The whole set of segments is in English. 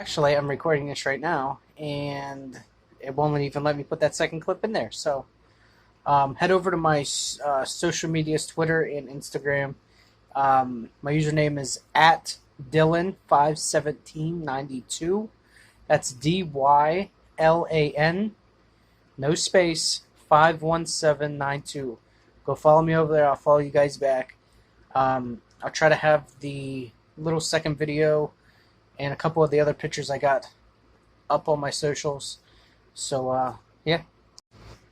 Actually, I'm recording this right now, and it won't even let me put that second clip in there. So head over to my social medias, Twitter and Instagram. My username is at Dylan51792. That's DYLAN, no space, 51792. Go follow me over there. I'll follow you guys back. I'll try to have the little second video and a couple of the other pictures I got up on my socials. So, yeah.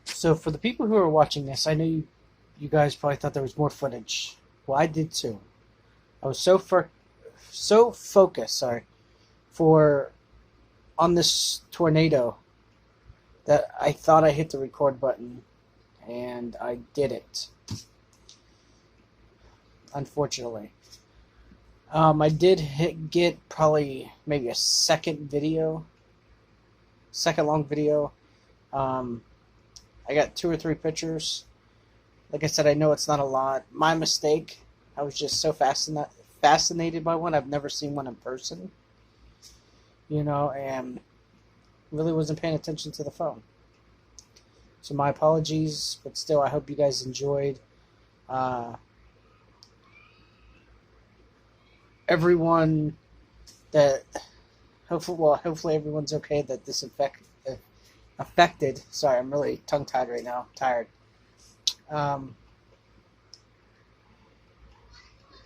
So, for the people who are watching this, I know you guys probably thought there was more footage. Well, I did too. I was so focused, for on this tornado that I thought I hit the record button, and I did it. Unfortunately. I did get probably maybe a second long video. I got 2 or 3 pictures. Like I said, I know it's not a lot. My mistake. I was just so fascinated by one. I've never seen one in person. And really wasn't paying attention to the phone. So my apologies, but still, I hope you guys enjoyed. Everyone that hopefully everyone's okay that this affected. Sorry, I'm really tongue tied right now. Tired.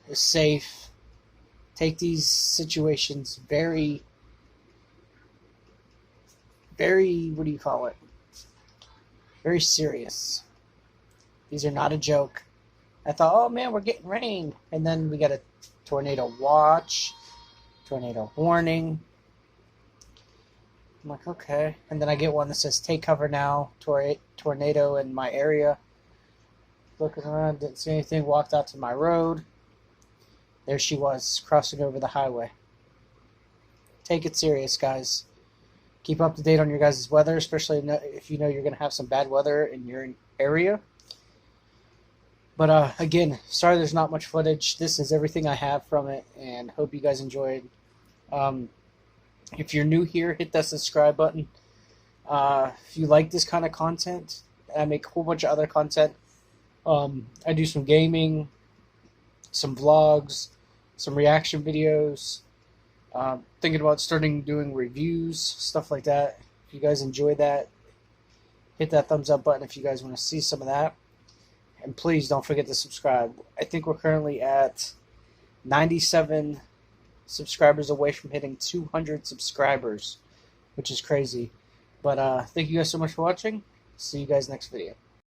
Is safe. Take these situations very, very, what do you call it? Very serious. These are not a joke. I thought, oh man, we're getting rain, and then we got a tornado watch, tornado warning. I'm like, okay. And then I get one that says, take cover now, tornado in my area. Looking around, didn't see anything, walked out to my road. There she was, crossing over the highway. Take it serious, guys. Keep up to date on your guys' weather, especially if you know you're going to have some bad weather in your area. But again, sorry there's not much footage. This is everything I have from it, and hope you guys enjoyed. If you're new here, hit that subscribe button. If you like this kind of content, I make a whole bunch of other content. I do some gaming, some vlogs, some reaction videos. Thinking about starting doing reviews, stuff like that. If you guys enjoy that, hit that thumbs up button if you guys want to see some of that. And please don't forget to subscribe. I think we're currently at 97 subscribers away from hitting 200 subscribers, which is crazy. But thank you guys so much for watching. See you guys next video.